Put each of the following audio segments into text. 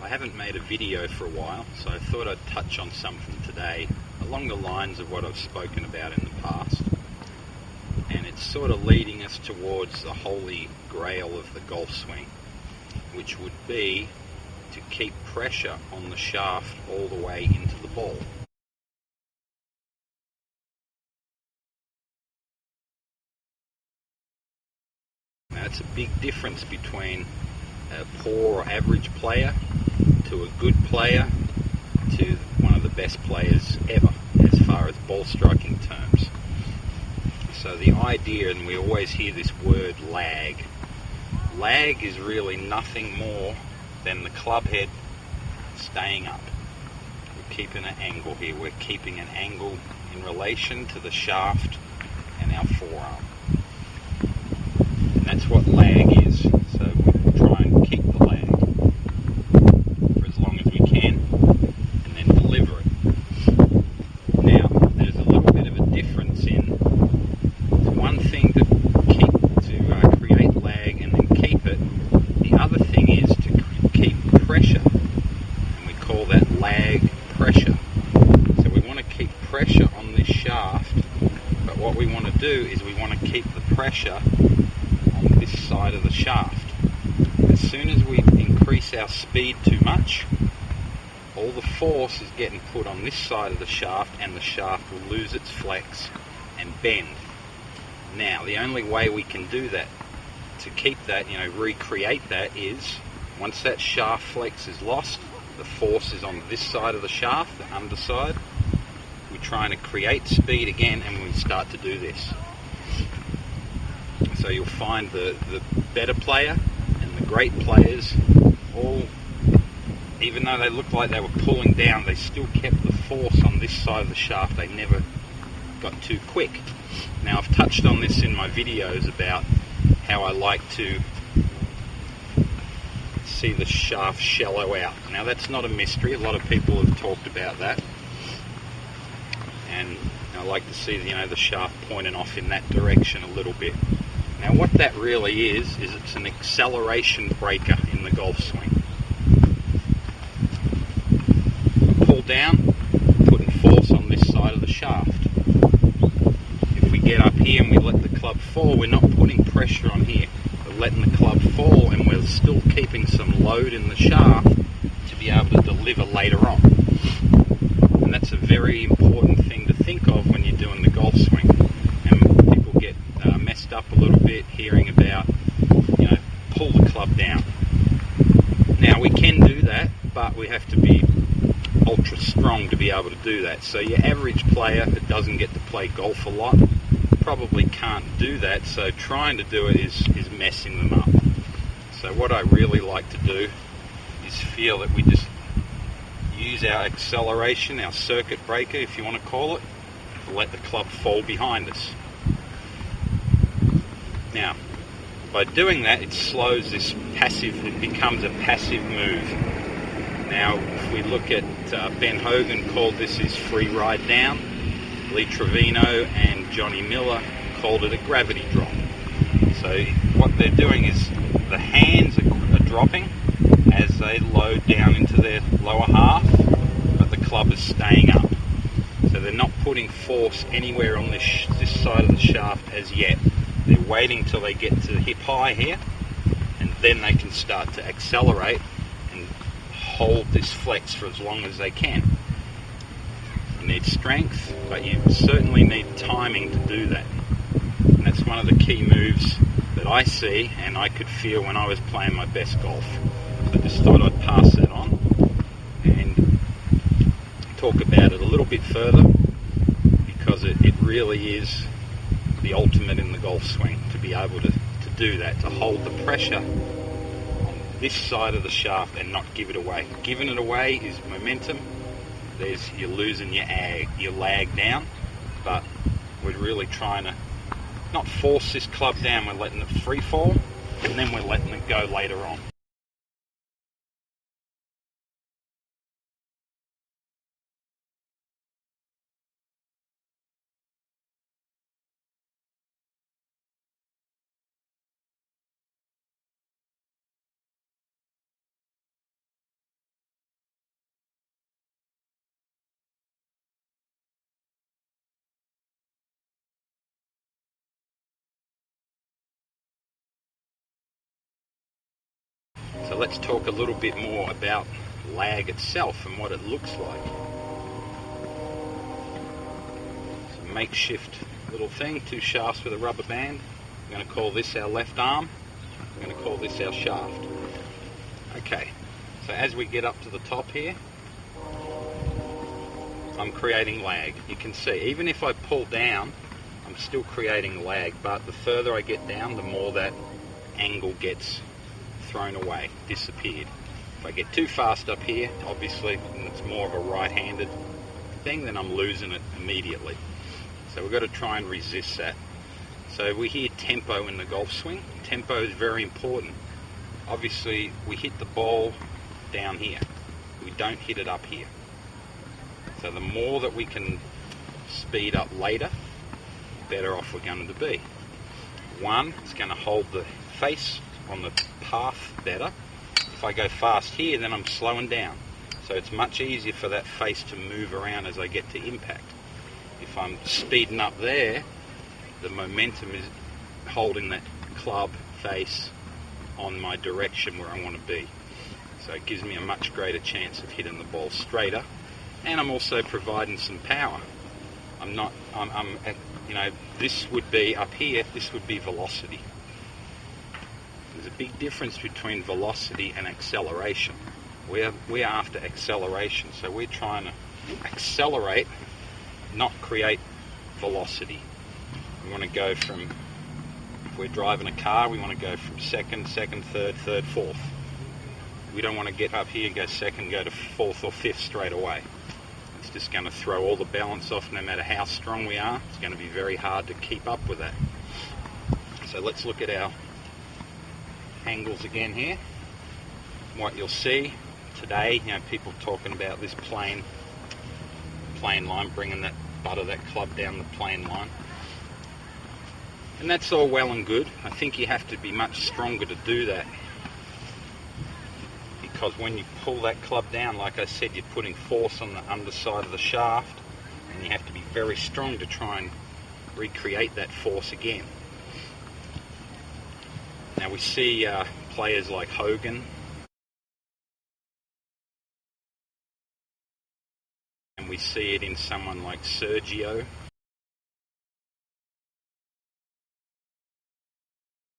I haven't made a video for a while, so I thought I'd touch on something today along the lines of what I've spoken about in the past. And it's sort of leading us towards the holy grail of the golf swing, which would be to keep pressure on the shaft all the way into the ball. Now, it's a big difference between a poor or average player to a good player to one of the best players ever as far as ball striking terms. So the idea, and we always hear this word lag, lag is really nothing more than the club head staying up. We're keeping an angle here. We're keeping an angle in relation to the shaft and our forearm. And that's what lag is. So we try and keep the lag for as long as we can and then deliver it. Now, there's a little bit of a difference in, it's one thing to create lag and then keep it. The other thing is to keep pressure, and we call that lag pressure. So we want to keep pressure on this shaft, but what we want to do is we want to keep the pressure on this side of the shaft. As soon as we increase our speed too much, all the force is getting put on this side of the shaft, and the shaft will lose its flex and bend. Now, the only way we can do that, to keep that, recreate that, is once that shaft flex is lost, the force is on this side of the shaft, the underside. We're trying to create speed again, and we start to do this. So you'll find the better player and the great players, all, even though they looked like they were pulling down, they still kept the force on this side of the shaft. They never got too quick. Now, I've touched on this in my videos about how I like to see the shaft shallow out. Now, that's not a mystery. A lot of people have talked about that. And I like to see the shaft pointing off in that direction a little bit. Now, what that really is it's an acceleration breaker in the golf swing. Pull down, putting force on this side of the shaft. If we get up here and we let the club fall, we're not putting pressure on here. We're letting the club fall, and we're still keeping some load in the shaft to be able to deliver later on. And that's a very important thing to think of when you're doing the golf swing. And people get messed up a little bit hearing about, pull the club down. Now, we can do that, but we have to be ultra strong to be able to do that. So your average player that doesn't get to play golf a lot probably can't do that, so trying to do it is messing them up. So what I really like to do is feel that we just use our acceleration, our circuit breaker, if you want to call it, to let the club fall behind us. Now, by doing that, it slows this passive, it becomes a passive move. Now, if we look at Ben Hogan called this his free ride down, Lee Trevino and Johnny Miller called it a gravity drop. So what they're doing is the hands are dropping as they load down into their lower half, but the club is staying up. So they're not putting force anywhere on this side of the shaft as yet. They're waiting till they get to hip high here, and then they can start to accelerate and hold this flex for as long as they can. You need strength, but you certainly need timing to do that. And that's one of the key moves that I see and I could feel when I was playing my best golf. So I just thought I'd pass that on and talk about it a little bit further, because it really is the ultimate in the golf swing, to be able to do that, to hold the pressure on this side of the shaft and not give it away. Giving it away is momentum. You're losing your lag down, but we're really trying to not force this club down. We're letting it free fall, and then we're letting it go later on. So let's talk a little bit more about lag itself and what it looks like. It's a makeshift little thing, 2 shafts with a rubber band. I'm going to call this our left arm. I'm going to call this our shaft. Okay, so as we get up to the top here, I'm creating lag. You can see, even if I pull down, I'm still creating lag, but the further I get down, the more that angle gets thrown away, disappeared. If I get too fast up here, obviously, and it's more of a right-handed thing, then I'm losing it immediately. So we've got to try and resist that. So we hear tempo in the golf swing. Tempo is very important. Obviously, we hit the ball down here. We don't hit it up here. So the more that we can speed up later, better off we're going to be. One, it's going to hold the face on the path better. If I go fast here, then I'm slowing down. So it's much easier for that face to move around as I get to impact. If I'm speeding up there, the momentum is holding that club face on my direction where I want to be. So it gives me a much greater chance of hitting the ball straighter, and I'm also providing some power. This would be up here, this would be velocity. There's a big difference between velocity and acceleration. We're after acceleration, so we're trying to accelerate, not create velocity. We want to go from, if we're driving a car, we want to go from second, third, fourth. We don't want to get up here and go second, go to fourth or fifth straight away. It's just going to throw all the balance off. No matter how strong we are, it's going to be very hard to keep up with that. So let's look at our angles again here. What you'll see today, people talking about this plane line, bringing that butt of that club down the plane line. And that's all well and good. I think you have to be much stronger to do that, because when you pull that club down, like I said, you're putting force on the underside of the shaft, and you have to be very strong to try and recreate that force again. Now we see players like Hogan, and we see it in someone like Sergio,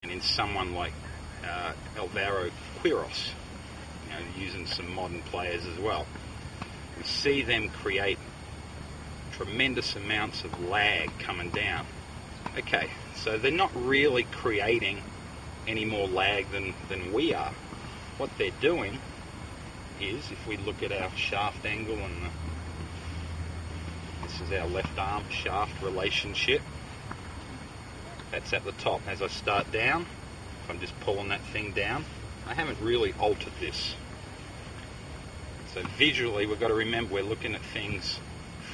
and in someone like Alvaro Quiros, using some modern players as well. We see them create tremendous amounts of lag coming down. Okay, so they're not really creating any more lag than we are. What they're doing is, if we look at our shaft angle, and this is our left arm shaft relationship, that's at the top. As I start down, if I'm just pulling that thing down, I haven't really altered this. So visually, we've got to remember we're looking at things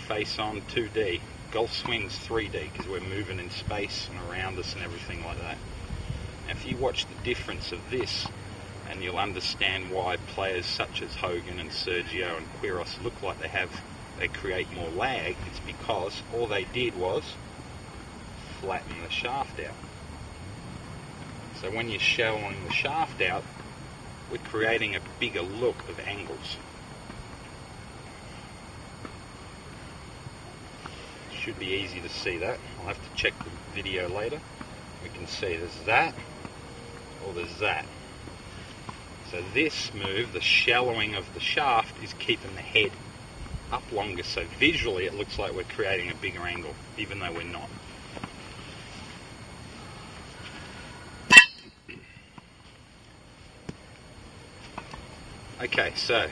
face on 2D. Golf swing's 3D because we're moving in space and around us and everything like that. Now, if you watch the difference of this, and you'll understand why players such as Hogan and Sergio and Quiros look like they create more lag. It's because all they did was flatten the shaft out. So when you're shallowing the shaft out, we're creating a bigger look of angles. Should be easy to see that. I'll have to check the video later. We can see there's that, or there's that. So this move, the shallowing of the shaft, is keeping the head up longer. So visually it looks like we're creating a bigger angle, even though we're not. Okay, so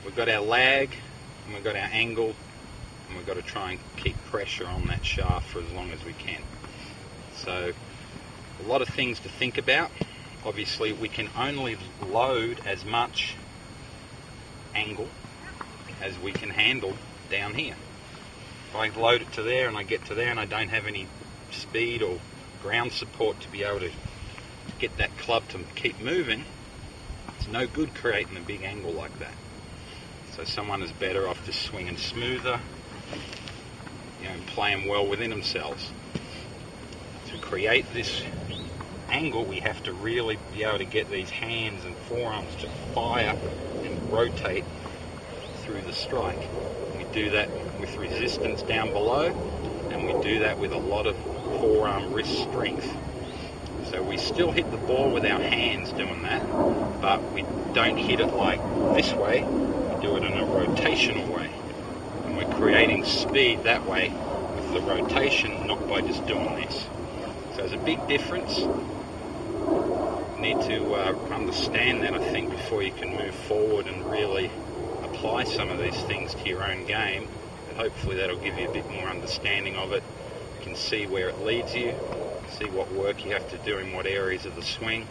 we've got our lag, and we've got our angle, and we've got to try and keep pressure on that shaft for as long as we can. So a lot of things to think about. Obviously, we can only load as much angle as we can handle down here. If I load it to there and I get to there and I don't have any speed or ground support to be able to get that club to keep moving, it's no good creating a big angle like that. So someone is better off just swinging smoother, and playing well within themselves. To create this angle, we have to really be able to get these hands and forearms to fire and rotate through the strike. We do that with resistance down below, and we do that with a lot of forearm wrist strength. So we still hit the ball with our hands doing that, but we don't hit it like this way, we do it in a rotational way. And we're creating speed that way with the rotation, not by just doing this. So there's a big difference. You need to understand that, I think, before you can move forward and really apply some of these things to your own game. But hopefully that'll give you a bit more understanding of it. You can see where it leads you, see what work you have to do in what areas of the swing.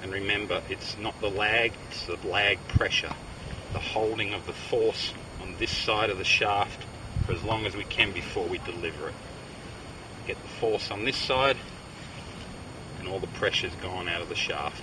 And remember, it's not the lag, it's the lag pressure, the holding of the force on this side of the shaft for as long as we can before we deliver it. Get the force on this side and all the pressure's gone out of the shaft.